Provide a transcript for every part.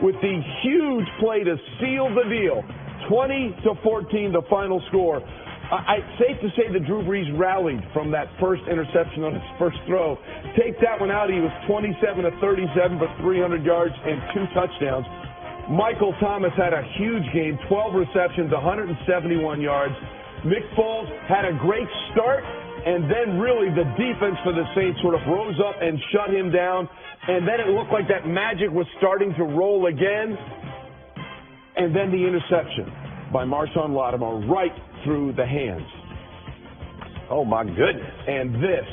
with the huge play to seal the deal. 20-14, the final score. It's safe to say that Drew Brees rallied from that first interception on his first throw. Take that one out, he was 27-37 for 300 yards and 2 touchdowns. Michael Thomas had a huge game, 12 receptions, 171 yards. Nick Foles had a great start, and then really the defense for the Saints sort of rose up and shut him down. And then it looked like that magic was starting to roll again. And then the interception by Marshawn Lattimore right through the hands. Oh, my goodness. And this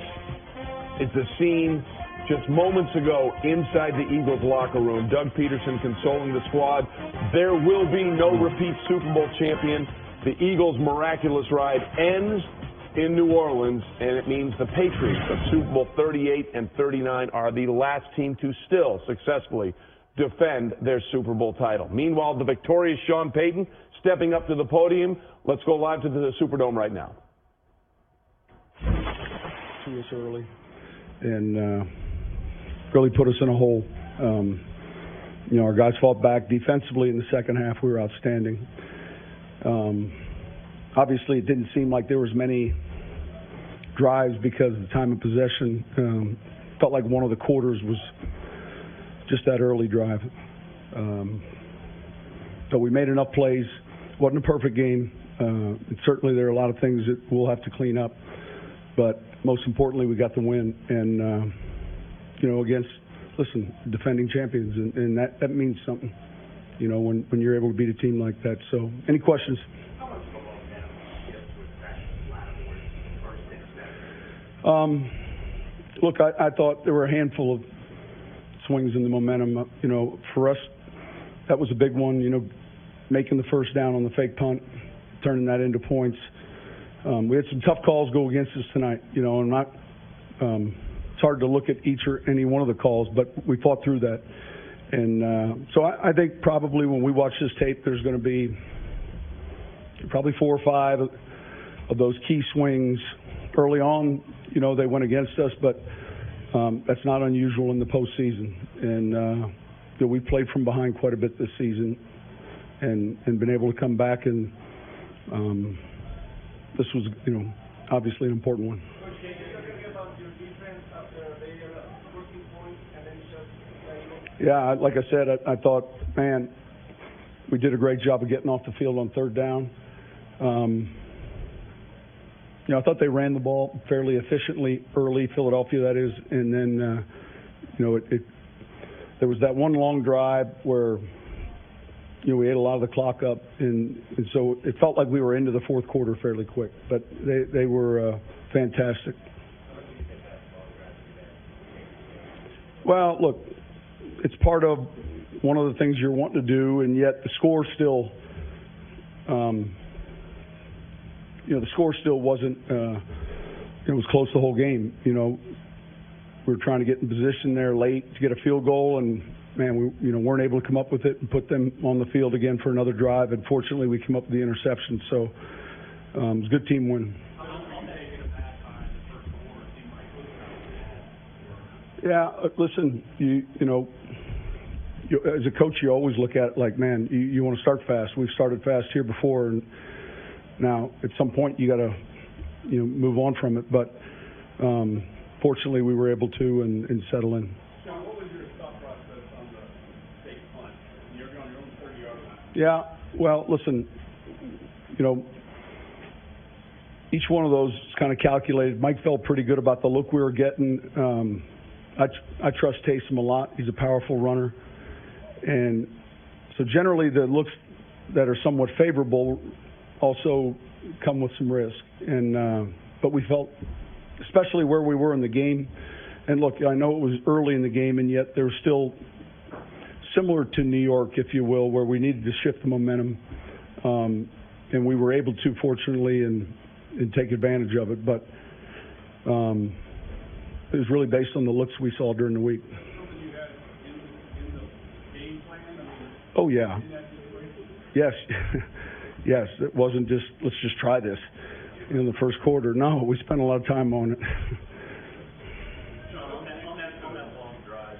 is the scene just moments ago inside the Eagles locker room. Doug Pederson consoling the squad. There will be no repeat Super Bowl champion. The Eagles' miraculous ride ends in New Orleans, and it means the Patriots of Super Bowl 38 and 39 are the last team to still successfully defend their Super Bowl title. Meanwhile, the victorious Sean Payton stepping up to the podium. Let's go live to the Superdome right now. To us early and really put us in a hole. Our guys fought back defensively in the second half. We were outstanding. Obviously, it didn't seem like there was many drives because of the time of possession. Felt like one of the quarters was just that early drive. So we made enough plays. Wasn't a perfect game. Certainly there are a lot of things that we'll have to clean up. But most importantly, we got the win. And, against, defending champions. And that means something, when you're able to beat a team like that. So any questions? Look, I thought there were a handful of swings in the momentum. For us, that was a big one, making the first down on the fake punt, turning that into points. We had some tough calls go against us tonight, and not it's hard to look at each or any one of the calls, but we fought through that. And so I think probably when we watch this tape, there's going to be probably 4 or 5 of those key swings early on. They went against us, but that's not unusual in the postseason. And we played from behind quite a bit this season and been able to come back. And this was, obviously an important one. Yeah, like I said, I thought, man, we did a great job of getting off the field on third down. I thought they ran the ball fairly efficiently early, Philadelphia that is, and then, there was that one long drive where, we ate a lot of the clock up, and so it felt like we were into the fourth quarter fairly quick, but they were fantastic. Well, look, it's part of one of the things you're wanting to do, and yet the score still, the score still wasn't, it was close the whole game. We were trying to get in position there late to get a field goal, and, man, we weren't able to come up with it and put them on the field again for another drive. And fortunately, we came up with the interception. So it was a good team win. Yeah, listen, as a coach, you always look at it like, man, you want to start fast. We've started fast here before, and now at some point you got to, move on from it. But fortunately, we were able to and settle in. John, what was your thought process on the fake punt? You're on your own 30-yard line. Yeah, well, listen, each one of those is kind of calculated. Mike felt pretty good about the look we were getting. I trust Taysom a lot. He's a powerful runner. And so generally the looks that are somewhat favorable also come with some risk. And but we felt, especially where we were in the game, and look, I know it was early in the game, and yet there's still similar to New York, if you will, where we needed to shift the momentum. And we were able to, fortunately, and take advantage of it. But it was really based on the looks we saw during the week. Something you had in the game plan? Oh, yeah. Yes. Yes. It wasn't just, let's just try this in the first quarter. No, we spent a lot of time on it. On that long drive,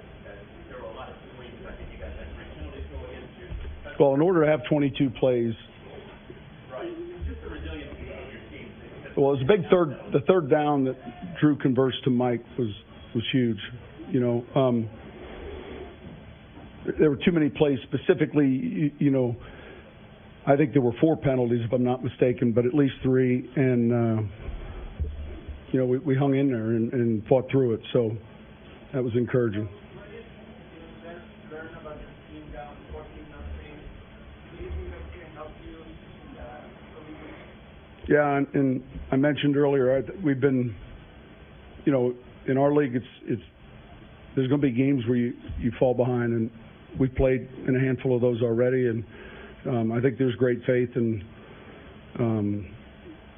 there were a lot of swings. I think you got that penalty Well, in order to have 22 plays, well, it was a big third. The third down that Drew converts to Mike was huge. You know, there were too many plays. Specifically, you know, I think there were 4 penalties, if I'm not mistaken, but at least 3. And you know, we hung in there and fought through it. So that was encouraging. Yeah, and I mentioned earlier, we've been, you know, in our league, it's there's going to be games where you fall behind, and we've played in a handful of those already, and I think there's great faith in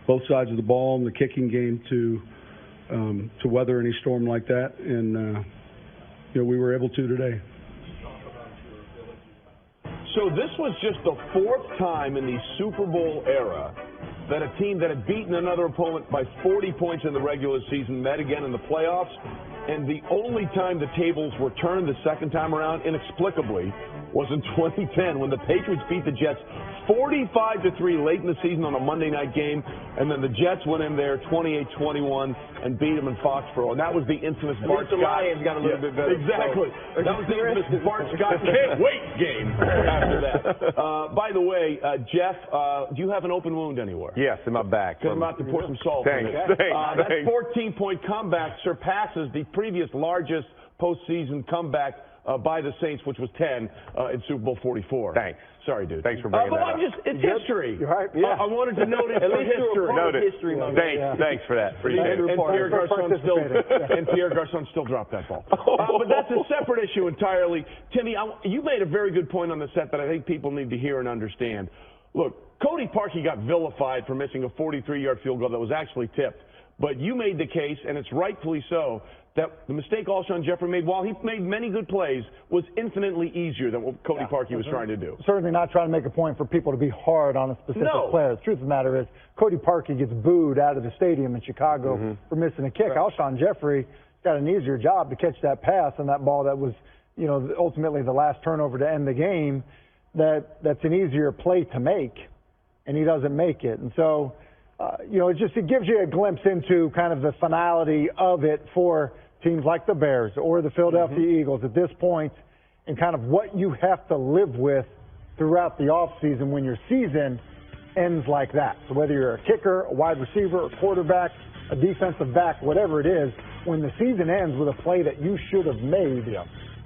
both sides of the ball and the kicking game to weather any storm like that, and you know, we were able to today. So this was just the 4th time in the Super Bowl era that a team that had beaten another opponent by 40 points in the regular season met again in the playoffs, and the only time the tables were turned the second time around, inexplicably, was in 2010 when the Patriots beat the Jets 45-3 late in the season on a Monday night game, and then the Jets went in there 28-21 and beat them in Foxborough, and that was the infamous Bart Scott. The Lions got a little bit better. Exactly. So. That was the infamous Bart Scott can't wait game after that. By the way, Jeff, do you have an open wound anywhere? Yes, in my back. Because I'm about to pour some salt in it. That 14-point comeback surpasses the previous largest postseason comeback by the Saints, which was 10 in Super Bowl 44. Thanks. Sorry, dude. Thanks for bringing that up. It's history. You're right. Yeah. I wanted to note it for history. Thanks for that. Appreciate it. And Pierre Garçon still dropped that ball. But that's a separate issue entirely. Timmy, you made a very good point on the set that I think people need to hear and understand. Look, Cody Parkey got vilified for missing a 43-yard field goal that was actually tipped. But you made the case, and it's rightfully so, that the mistake Alshon Jeffrey made, while he made many good plays, was infinitely easier than what Cody Parkey was trying to do. Certainly not trying to make a point for people to be hard on a specific player. The truth of the matter is, Cody Parkey gets booed out of the stadium in Chicago for missing a kick. Alshon Jeffrey got an easier job to catch that pass and that ball that was, you know, ultimately the last turnover to end the game. That's an easier play to make, and he doesn't make it. And so, you know, it gives you a glimpse into kind of the finality of it for teams like the Bears or the Philadelphia Eagles at this point, and kind of what you have to live with throughout the offseason when your season ends like that. So whether you're a kicker, a wide receiver, a quarterback, a defensive back, whatever it is, when the season ends with a play that you should have made,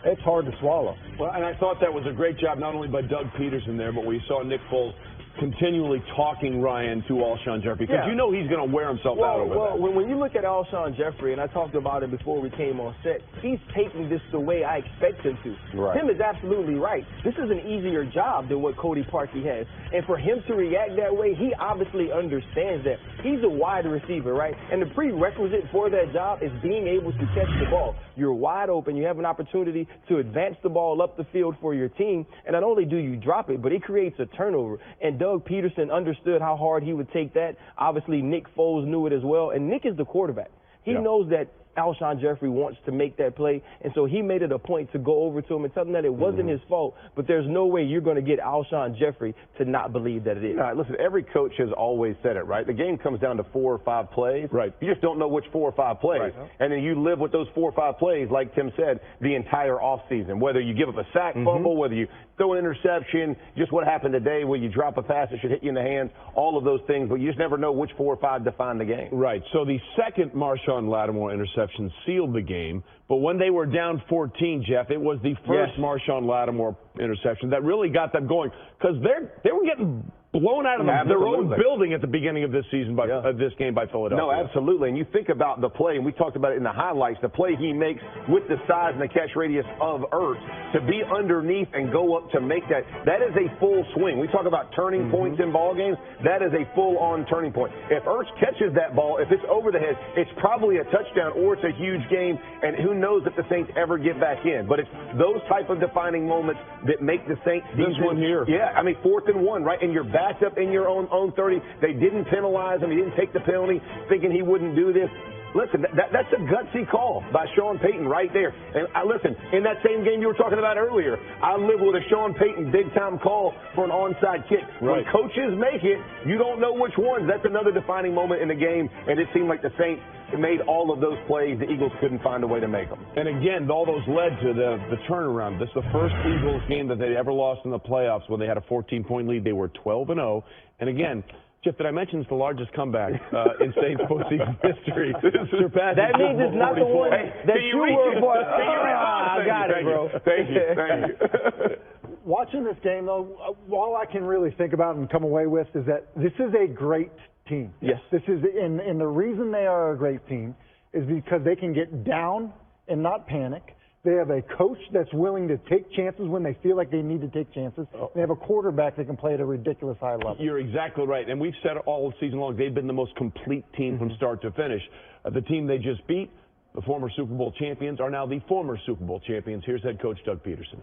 it's hard to swallow. Well, and I thought that was a great job not only by Doug Pederson there, but we saw Nick Foles continually talking Ryan to Alshon Jeffrey, because you know he's going to wear himself out over that. Well, when you look at Alshon Jeffrey, and I talked about it before we came on set, he's taking this the way I expect him to. Right. Tim is absolutely right. This is an easier job than what Cody Parkey has. And for him to react that way, he obviously understands that. He's a wide receiver, right? And the prerequisite for that job is being able to catch the ball. You're wide open. You have an opportunity to advance the ball up the field for your team. And not only do you drop it, but it creates a turnover. And Doug Pederson understood how hard he would take that. Obviously, Nick Foles knew it as well. And Nick is the quarterback. He knows that Alshon Jeffrey wants to make that play, and so he made it a point to go over to him and tell him that it wasn't his fault, but there's no way you're going to get Alshon Jeffrey to not believe that it is. All right, listen, every coach has always said it, right? The game comes down to 4 or 5 plays. Right. You just don't know which 4 or 5 plays. Right. And then you live with those 4 or 5 plays, like Tim said, the entire offseason. Whether you give up a sack fumble, whether you throw an interception, just what happened today where you drop a pass that should hit you in the hands, all of those things, but you just never know which 4 or 5 define the game. Right. So the second Marshawn Lattimore interception sealed the game, but when they were down 14, Jeff, it was the first Marshawn Lattimore interception that really got them going, because they were getting blown out of their own building at the beginning of this season by this game by Philadelphia. No, absolutely. And you think about the play, and we talked about it in the highlights, the play he makes with the size and the catch radius of Ertz to be underneath and go up to make that. That is a full swing. We talk about turning points in ball games. That is a full-on turning point. If Ertz catches that ball, if it's over the head, it's probably a touchdown or it's a huge game, and who knows if the Saints ever get back in. But it's those type of defining moments that make the Saints. This one here. Yeah, I mean, 4th and 1, right? And you're backed up in your own 30. They didn't penalize him. He didn't take the penalty thinking he wouldn't do this. listen, that's a gutsy call by Sean Payton right there. And listen, in that same game you were talking about earlier, I live with a Sean Payton big-time call for an onside kick. Right. When coaches make it, you don't know which ones. That's another defining moment in the game, and it seemed like the Saints made all of those plays. The Eagles couldn't find a way to make them. And again, all those led to the turnaround. This is the first Eagles game that they ever lost in the playoffs when they had a 14-point lead. They were 12-0. And again, Jeff, did I mention it's the largest comeback in Saints postseason history? That means it's not the one that you were for. I got it, bro. Thank you. Watching this game, though, all I can really think about and come away with is that this is a great team. Yes. This is, and the reason they are a great team is because they can get down and not panic. They have a coach that's willing to take chances when they feel like they need to take chances. They have a quarterback that can play at a ridiculous high level. You're exactly right. And we've said all season long, they've been the most complete team from start to finish. The team they just beat, the former Super Bowl champions, are now the former Super Bowl champions. Here's head coach Doug Pederson.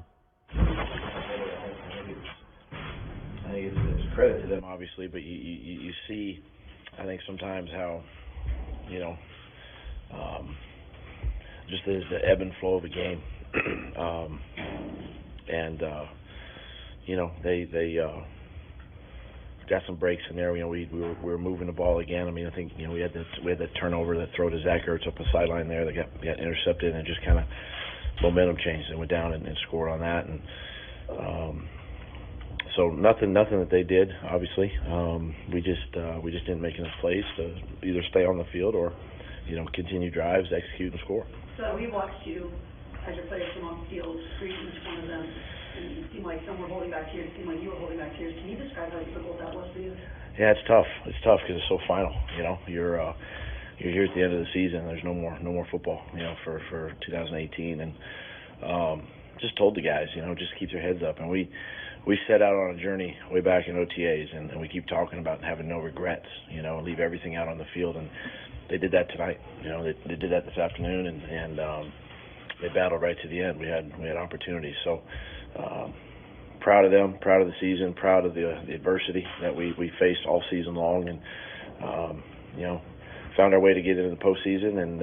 I think it's credit to them, obviously, but you see, I think sometimes how, just the ebb and flow of a game, they got some breaks in there. We were moving the ball again. I mean, I think we had that turnover, that throw to Zach Ertz up the sideline there that got intercepted, and just kind of momentum changed and went down and scored on that. And so nothing that they did. Obviously, we just didn't make enough plays to either stay on the field or continue drives, execute, and score. So we watched you as your players came on the field, screen each one of them, and it seemed like some were holding back tears, it seemed like you were holding back tears. Can you describe how difficult that was for you? Yeah, it's tough. It's tough because it's so final. You're here at the end of the season. There's no more football. For 2018, and just told the guys, just keep their heads up. And we set out on a journey way back in OTAs, and we keep talking about having no regrets. Leave everything out on the field, and they did that tonight. They did that this afternoon, and they battled right to the end. We had opportunities. So proud of them, proud of the season, proud of the adversity that we faced all season long, and found our way to get into the postseason, and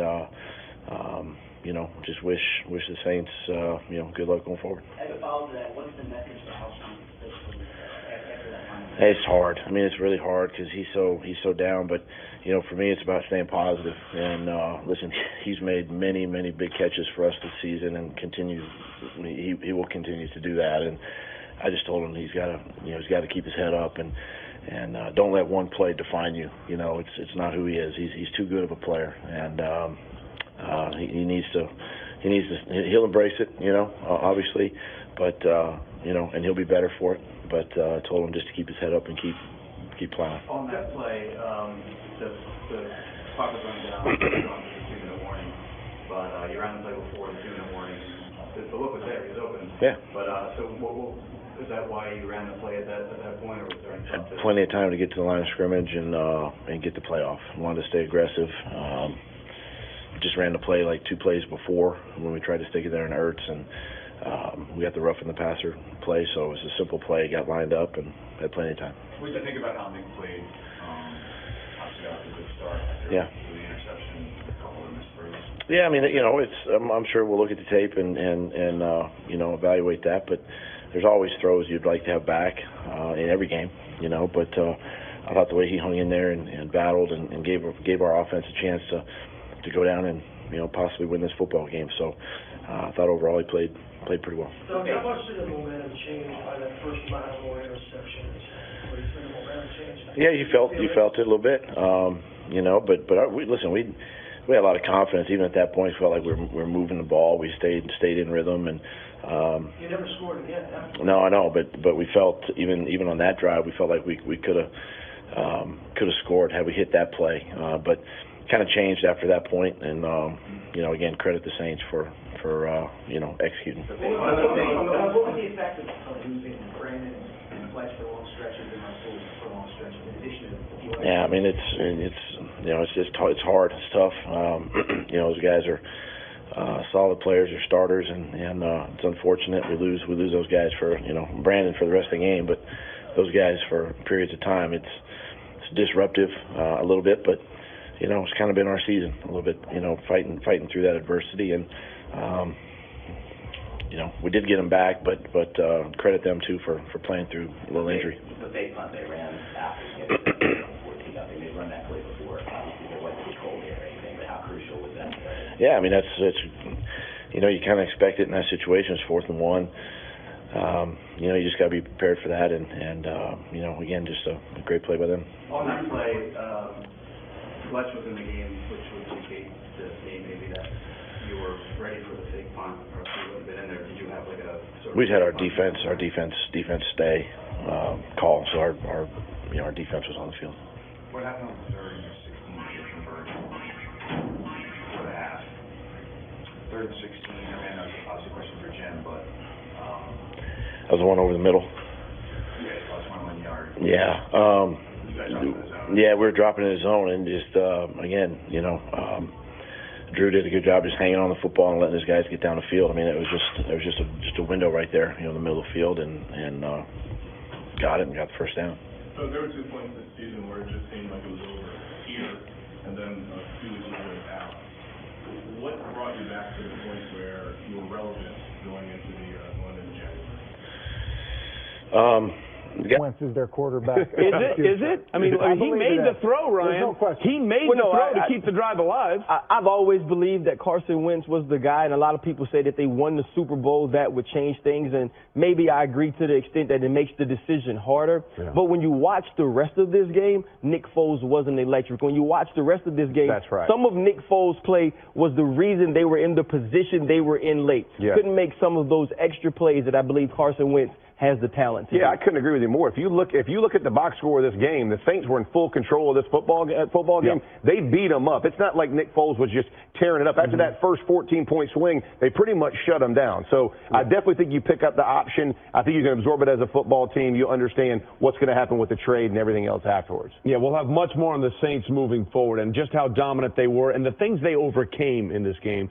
just wish the Saints good luck going forward. As a follow to that, what's the message for Alshon after that final? It's hard. I mean, it's really hard because he's so down. But for me, it's about staying positive. And listen, he's made many big catches for us this season, and he will continue to do that. And I just told him he's got to keep his head up and don't let one play define you. It's not who he is. He's too good of a player, and he needs to. He'll embrace it, obviously, but and he'll be better for it. But I told him just to keep his head up and keep plowing. On that play, the clock was running down, the 2-minute warning, but you ran the play before the 2-minute warning. The look was there, he was open. Yeah. But is that why you ran the play at that point, or was there any Had plenty of time to get to the line of scrimmage and get the play off. Wanted to stay aggressive. Just ran the play like 2 plays before when we tried to stick it there in Ertz, and we got the rough in the passer play, so it was a simple play. Got lined up and had plenty of time. What did you think about how Nick played? Obviously got a good start after the interception, a couple of missed throws. Yeah, I mean, it's. I'm sure we'll look at the tape and evaluate that, but there's always throws you'd like to have back in every game, But I thought the way he hung in there and battled and gave our offense a chance to go down and possibly win this football game. So I thought overall he played pretty well. So how much did the momentum change by that first mile interception? What do you think the momentum changed? Yeah, you felt it a little bit, But we had a lot of confidence. Even at that point, we felt like we were moving the ball. We stayed in rhythm, and you never scored again. Huh? No, I know, but we felt even on that drive, we felt like we could have scored had we hit that play, but kind of changed after that point, and again, credit the Saints for executing. What was the effect of losing Brandon and Fletch for long stretches and Russell for long stretches in addition to? Yeah, I mean it's hard, it's tough. Those guys are solid players, they're starters, and it's unfortunate we lose those guys for Brandon for the rest of the game, but those guys for periods of time it's disruptive a little bit, but you know, it's kind of been our season a little bit, you know, fighting through that adversity. And, you know, we did get him back, but credit them, too, for playing through a little injury. The fake punt they ran after getting 14 nothing, they'd run that play before. Obviously, there wasn't any cold air or anything, but how crucial was that? Yeah, I mean, that's you know, you kind of expect it in that situation. It's 4th and 1. You know, you just got to be prepared for that, and you know, again, just a great play by them. On that play, Fletch was in the game, which would indicate to me maybe that you were ready for the fake punt, or if you would have been in there. Did you have like a sort of? We'd had our defense stay call, so our you know, our defense was on the field. What happened on the 3rd and 16 conversion for the half? 3rd and 16. I mean, that's obviously a question for Jim, but. That was the one over the middle. You guys lost 1 yard. Yeah. Yeah, we were dropping in the zone, and just again, you know, Drew did a good job just hanging on the football and letting his guys get down the field. I mean, there was just a window right there, you know, in the middle of the field, and got it and got the first down. So there were 2 points this season where it just seemed like it was over here, and then a few weeks later it was out. What brought you back to the point where you were relevant going into the going into January? Wentz is their quarterback. Is it? I mean, he made the throw, Ryan. No question. He made the throw to keep the drive alive. I've always believed that Carson Wentz was the guy, and a lot of people say that they won the Super Bowl, that would change things, and maybe I agree to the extent that it makes the decision harder. Yeah. But when you watch the rest of this game, Nick Foles wasn't electric. When you watch the rest of this game, that's right. Some of Nick Foles' play was the reason they were in the position they were in late. Yeah. Couldn't make some of those extra plays that I believe Carson Wentz has the talent to do. I couldn't agree with you more. If you look at the box score of this game, the Saints were in full control of this football game. Yeah. They beat them up. It's not like Nick Foles was just tearing it up. After that first 14-point swing, they pretty much shut them down. So I definitely think you pick up the option. I think you can absorb it as a football team. You understand what's going to happen with the trade and everything else afterwards. Yeah, we'll have much more on the Saints moving forward and just how dominant they were and the things they overcame in this game.